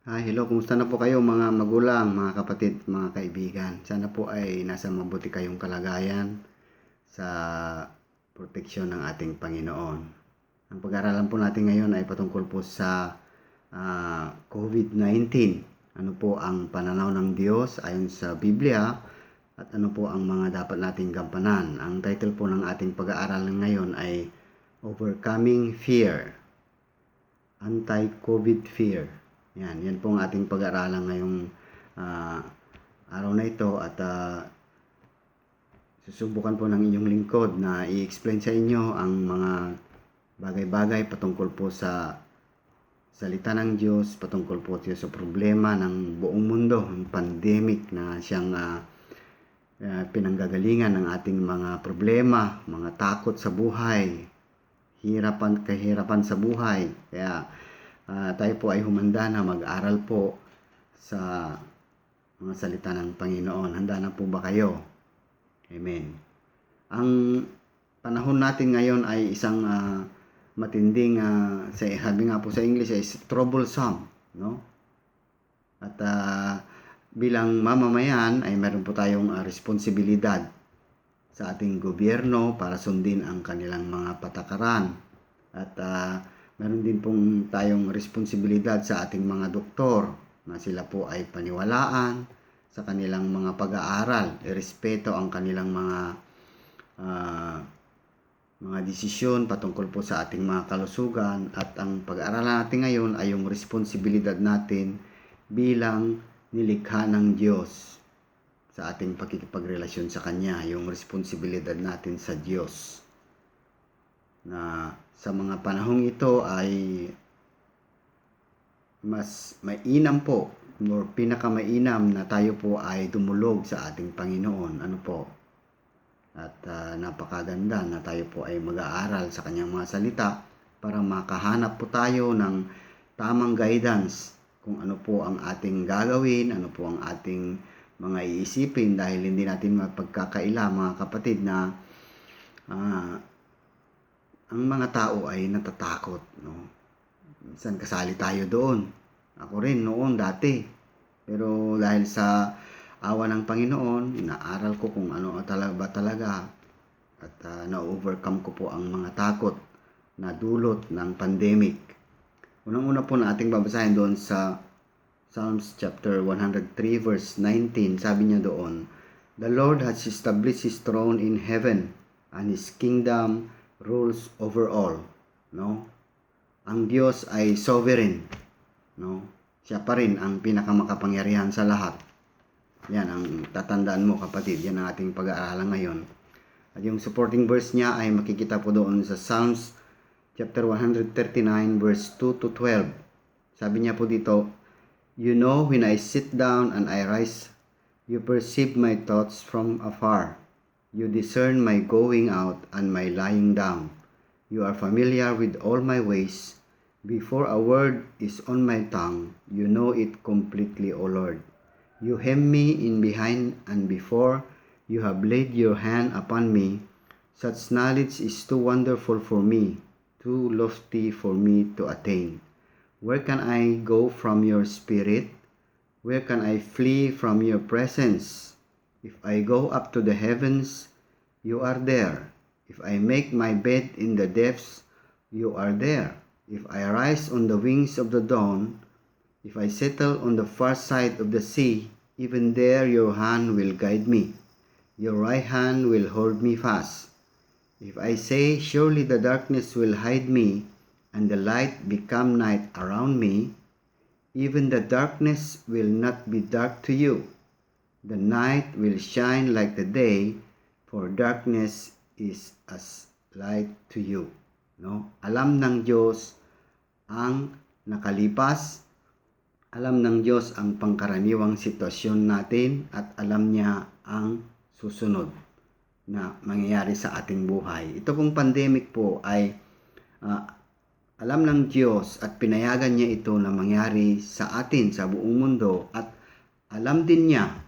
Hello, kumusta na po kayo mga magulang, mga kapatid, mga kaibigan? Sana po ay nasa mabuti kayong kalagayan sa proteksyon ng ating Panginoon. Ang pag-aaralan po natin ngayon ay patungkol po sa COVID-19. Ano po ang pananaw ng Diyos ayon sa Biblia at ano po ang mga dapat nating gampanan. Ang title po ng ating pag-aaralan ngayon ay Overcoming Fear. Anti-COVID Fear. Yan po ang ating pag-aaralan ngayong araw na ito at susubukan po ng inyong lingkod na i-explain sa inyo ang mga bagay-bagay patungkol po sa salita ng Diyos, patungkol po sa problema ng buong mundo, ang pandemic na siyang pinanggagalingan ng ating mga problema, mga takot sa buhay, kahirapan sa buhay. Kaya tayo po ay humanda na mag-aral po sa mga salita ng Panginoon. Handa na po ba kayo? Amen. Ang panahon natin ngayon ay isang matinding, sabi nga po sa English, is troublesome, no? At bilang mamamayan ay meron po tayong responsibilidad sa ating gobyerno para sundin ang kanilang mga patakaran. At meron din pong tayong responsibilidad sa ating mga doktor na sila po ay paniwalaan sa kanilang mga pag-aaral, irespeto ang kanilang mga desisyon patungkol po sa ating mga kalusugan. At ang pag-aaralan natin ngayon ay yung responsibilidad natin bilang nilikha ng Diyos sa ating pakikipagrelasyon sa Kanya, yung responsibilidad natin sa Diyos. Na sa mga panahong ito ay mas mainam po or pinakamainam na tayo po ay dumulog sa ating Panginoon. Ano po? At napakaganda na tayo po ay mag-aaral sa kanyang mga salita para makahanap po tayo ng tamang guidance kung ano po ang ating gagawin, ano po ang ating mga iisipin, dahil hindi natin mapagkakaila mga kapatid na ang mga tao ay natatakot, no? Minsan kasali tayo doon. Ako rin noon dati. Pero dahil sa awa ng Panginoon, inaaral ko kung ano talaga at na-overcome ko po ang mga takot na dulot ng pandemic. Unang-una po na ating babasahin doon sa Psalms chapter 103 verse 19. Sabi niya doon, "The Lord has established His throne in heaven, and His kingdom rules over all." No? Ang Diyos ay sovereign, no? Siya pa rin ang pinakamakapangyarihan sa lahat. Yan ang tatandaan mo, kapatid. Yan ang ating pag-aaralan ngayon. At yung supporting verse niya ay makikita po doon sa Psalms chapter 139 verse 2 to 12. Sabi niya po dito, "You know when I sit down and I rise, you perceive my thoughts from afar. You discern my going out and my lying down. You are familiar with all my ways. Before a word is on my tongue, you know it completely, O Lord. You hem me in behind, and before you have laid your hand upon me. Such knowledge is too wonderful for me, too lofty for me to attain. Where can I go from your spirit? Where can I flee from your presence? If I go up to the heavens, you are there. If I make my bed in the depths, you are there. If I rise on the wings of the dawn, if I settle on the far side of the sea, even there your hand will guide me. Your right hand will hold me fast. If I say, surely the darkness will hide me, and the light become night around me, even the darkness will not be dark to you. The night will shine like the day, for darkness is as light to you." No? Alam ng Diyos ang nakalipas, alam ng Diyos ang pangkaraniwang sitwasyon natin, at alam niya ang susunod na mangyayari sa ating buhay. Ito pong pandemic po ay alam ng Diyos at pinayagan niya ito na mangyari sa atin, sa buong mundo, at alam din niya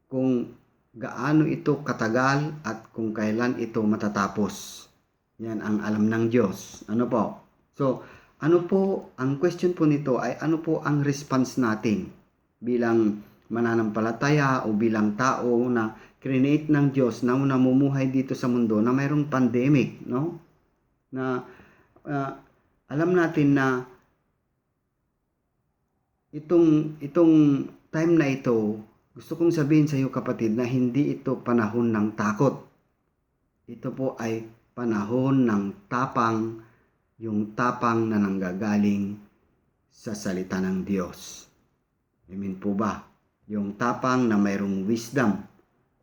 kung gaano ito katagal at kung kailan ito matatapos. Yan ang alam ng Diyos. Ano po? So, ano po, ang question po nito ay ano po ang response natin bilang mananampalataya o bilang tao na create ng Diyos na namumuhay dito sa mundo na mayroong pandemic, no? Na alam natin na itong time na ito, gusto kong sabihin sa iyo kapatid na hindi ito panahon ng takot. Ito po ay panahon ng tapang, yung tapang na nanggagaling sa salita ng Diyos. Amen po ba? Yung tapang na mayroong wisdom,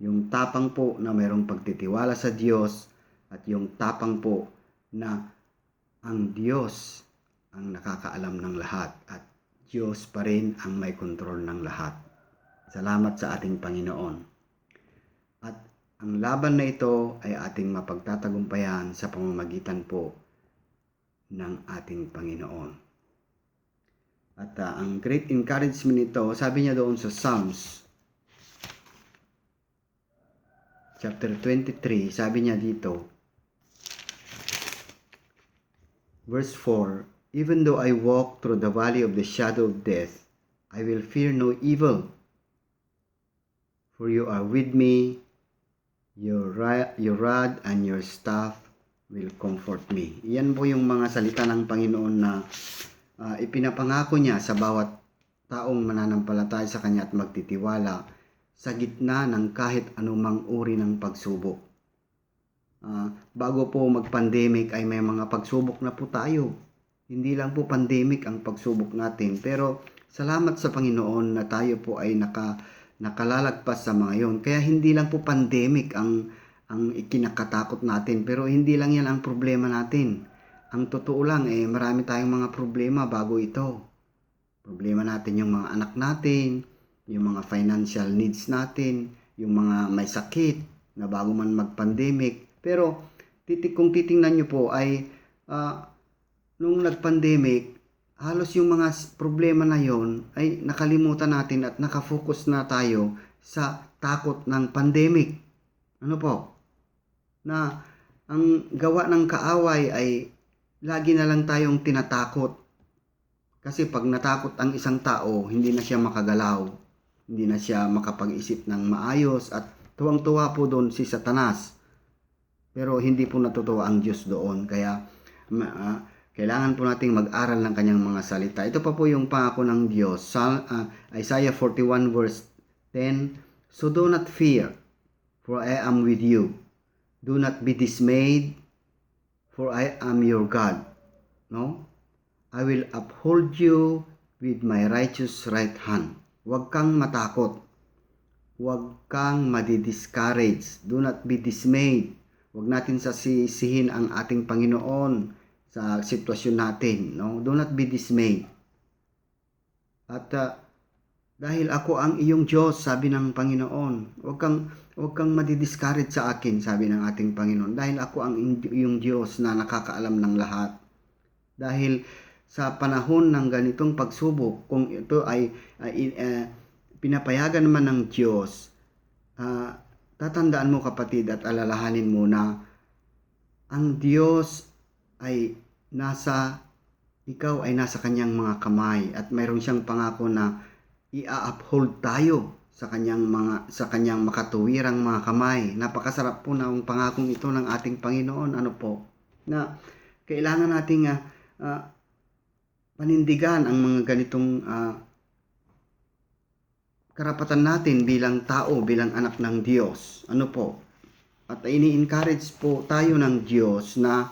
yung tapang po na mayroong pagtitiwala sa Diyos, at yung tapang po na ang Diyos ang nakakaalam ng lahat at Diyos pa rin ang may kontrol ng lahat. Salamat sa ating Panginoon. At ang laban na ito ay ating mapagtatagumpayan sa pamamagitan po ng ating Panginoon. At ang great encouragement nito, sabi niya doon sa Psalms chapter 23, sabi niya dito, verse 4, even though I walk through the valley of the shadow of death, I will fear no evil. For you are with me, your rod and your staff will comfort me. Yan po yung mga salita ng Panginoon na ipinapangako niya sa bawat taong mananampalataya sa Kanya at magtitiwala sa gitna ng kahit anumang uri ng pagsubok. Bago po mag-pandemic ay may mga pagsubok na po tayo. Hindi lang po pandemic ang pagsubok natin, pero salamat sa Panginoon na tayo po ay nakalalagpas sa mga yon. Kaya hindi lang po pandemic ang ikinakatakot natin, pero hindi lang yan ang problema natin. Ang totoo lang marami tayong mga problema bago ito. Problema natin yung mga anak natin, yung mga financial needs natin, yung mga may sakit na bago man mag-pandemic. Pero kung titingnan nyo po ay nung nag-pandemic, halos yung mga problema na yon ay nakalimutan natin at nakafocus na tayo sa takot ng pandemic. Ano po? Na ang gawa ng kaaway ay lagi na lang tayong tinatakot. Kasi pag natakot ang isang tao, hindi na siya makagalaw, hindi na siya makapag-isip ng maayos, at tuwang-tuwa po doon si Satanas. Pero hindi po natutuwa ang Diyos doon. Kaya kailangan po nating mag-aral ng kanyang mga salita. Ito pa po yung pangako ng Diyos. Isaiah 41 verse 10, so do not fear, for I am with you. Do not be dismayed, for I am your God. No? I will uphold you with my righteous right hand. Huwag kang matakot. Huwag kang madi-discourage. Do not be dismayed. Huwag natin sasisihin ang ating Panginoon sa sitwasyon natin. No? Do not be dismayed. At dahil ako ang iyong Diyos, sabi ng Panginoon, huwag kang madi-discourage sa akin, sabi ng ating Panginoon. Dahil ako ang iyong Diyos na nakakaalam ng lahat. Dahil sa panahon ng ganitong pagsubok, kung ito ay pinapayagan naman ng Diyos, tatandaan mo kapatid at alalahanin mo na ang Diyos ay ikaw ay nasa kanyang mga kamay at mayroon siyang pangako na i-uphold tayo sa kanyang makatuwirang mga kamay. Napakasarap po ng pangakong ito ng ating Panginoon. Ano po? Na kailangan nating panindigan ang mga ganitong karapatan natin bilang tao, bilang anak ng Diyos. Ano po? At ini-encourage po tayo ng Diyos na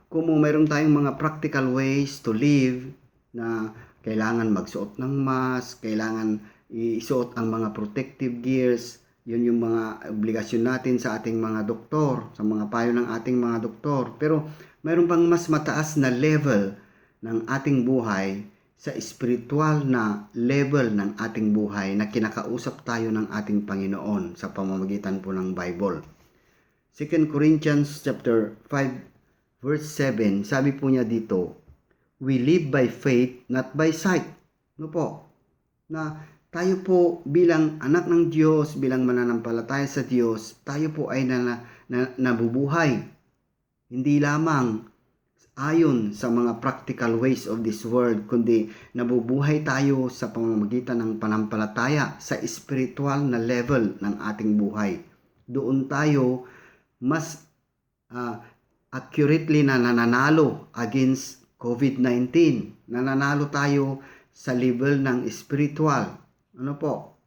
kung mayroon tayong mga practical ways to live, na kailangan magsuot ng mask, kailangan isuot ang mga protective gears, yun yung mga obligasyon natin sa ating mga doktor, sa mga payo ng ating mga doktor. Pero mayroon pang mas mataas na level ng ating buhay, sa spiritual na level ng ating buhay na kinakausap tayo ng ating Panginoon sa pamamagitan po ng Bible. 2 Corinthians chapter 5 verse 7, sabi po niya dito, we live by faith, not by sight. No po? Na tayo po bilang anak ng Diyos, bilang mananampalataya sa Diyos, tayo po ay nabubuhay. Hindi lamang ayon sa mga practical ways of this world, kundi nabubuhay tayo sa pamamagitan ng panampalataya sa spiritual na level ng ating buhay. Doon tayo mas accurately na nananalo against COVID-19. Nananalo tayo sa level ng spiritual. Ano po?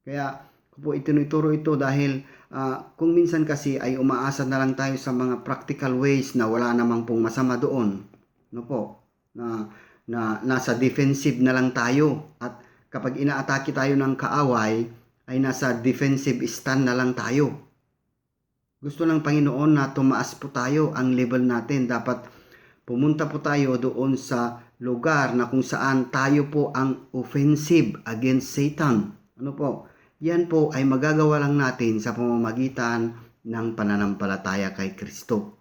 Kaya ko po itinuturo ito dahil kung minsan kasi ay umaasa na lang tayo sa mga practical ways na wala namang pong masama doon. Ano po? Na nasa defensive na lang tayo, at kapag inaatake tayo ng kaaway ay nasa defensive stand na lang tayo. Gusto ng Panginoon na tumaas po tayo ang level natin. Dapat pumunta po tayo doon sa lugar na kung saan tayo po ang offensive against Satan. Ano po? Yan po ay magagawa lang natin sa pamamagitan ng pananampalataya kay Kristo.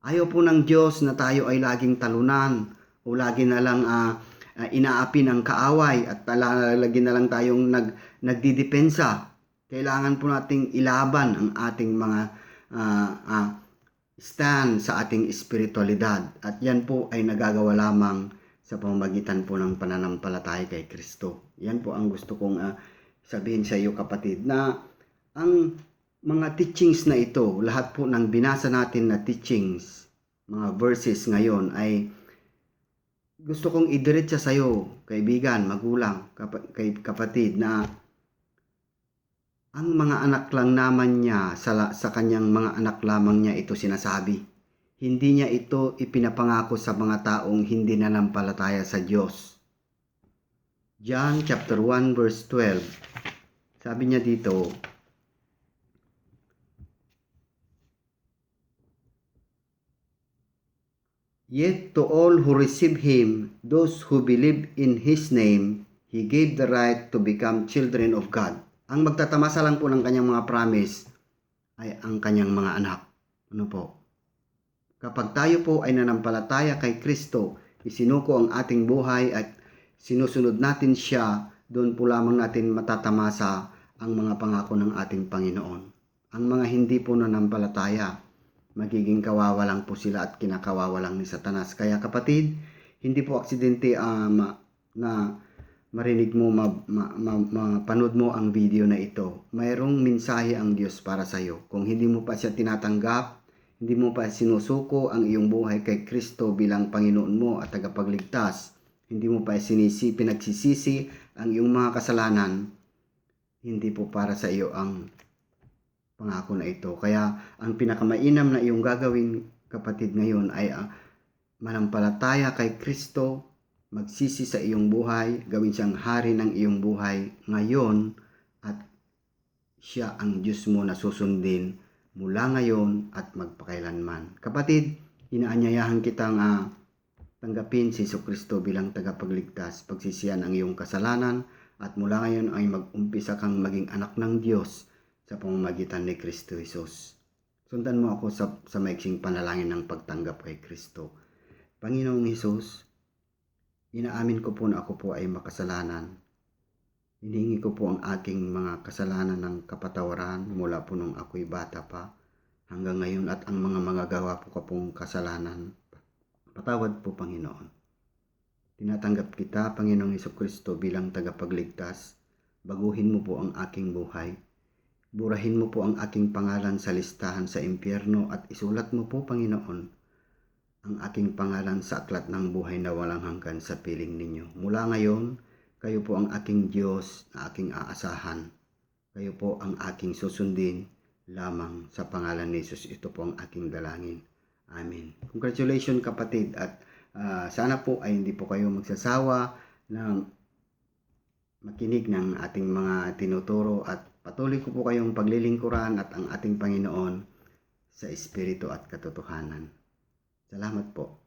Ayaw po ng Diyos na tayo ay laging talunan o lagi na lang inaapi ng kaaway at lagi na lang tayong nagdidepensa. Kailangan po nating ilaban ang ating mga stand sa ating espiritualidad. At yan po ay nagagawa lamang sa pamamagitan po ng pananampalataya kay Kristo. Yan po ang gusto kong sabihin sa iyo, kapatid, na ang mga teachings na ito, lahat po ng binasa natin na teachings, mga verses ngayon, ay gusto kong idiretsa sa iyo, kaibigan, magulang, kapatid, na ang mga anak lang naman niya, sa kanyang mga anak lamang niya ito sinasabi. Hindi niya ito ipinapangako sa mga taong hindi nanampalataya sa Diyos. John chapter 1 verse 12. Sabi niya dito, "Yet to all who receive Him, those who believe in His name, He gave the right to become children of God." Ang magtatamasa lang po ng kanyang mga promise ay ang kanyang mga anak. Ano po? Kapag tayo po ay nanampalataya kay Kristo, isinuko ang ating buhay at sinusunod natin siya, doon po lamang natin matatamasa ang mga pangako ng ating Panginoon. Ang mga hindi po nanampalataya, magiging kawawa lang po sila at kinakawawa lang ni Satanas. Kaya kapatid, hindi po aksidente na marinig mo, mapanood mo ang video na ito. Mayroong mensahe ang Diyos para sa iyo. Kung hindi mo pa siya tinatanggap, hindi mo pa sinusuko ang iyong buhay kay Kristo bilang Panginoon mo at tagapagligtas, hindi mo pa pinagsisisi ang iyong mga kasalanan, hindi po para sa iyo ang pangako na ito. Kaya ang pinakamainam na iyong gagawin, kapatid, ngayon ay manampalataya kay Kristo, magsisi sa iyong buhay, gawin siyang hari ng iyong buhay ngayon, at siya ang Diyos mo na susundin mula ngayon at magpakailanman. Kapatid, inaanyayahan kitang tanggapin si Jesucristo bilang tagapagligtas, pagsisihan ang iyong kasalanan, at mula ngayon ay mag-umpisa kang maging anak ng Diyos sa pamamagitan ni Kristo Jesus. Sundan mo ako sa maiksing panalangin ng pagtanggap kay Kristo. Panginoong Jesus, inaamin ko po na ako po ay makasalanan. Hinihingi ko po ang aking mga kasalanan ng kapatawaran mula po nung ako'y bata pa hanggang ngayon, at ang mga magagawa po ka pong kasalanan, patawad po, Panginoon. Tinatanggap kita, Panginoong Jesucristo, bilang tagapagligtas. Baguhin mo po ang aking buhay. Burahin mo po ang aking pangalan sa listahan sa impyerno at isulat mo po, Panginoon, ang aking pangalan sa aklat ng buhay na walang hanggan sa piling ninyo. Mula ngayon, kayo po ang aking Diyos na aking aasahan. Kayo po ang aking susundin lamang sa pangalan ni Jesus. Ito po ang aking dalangin. Amen. Congratulations, kapatid, at sana po ay hindi po kayo magsasawa na makinig ng ating mga tinuturo, at patuloy ko po kayong paglilingkuran at ang ating Panginoon sa Espiritu at katotohanan. Salamat po.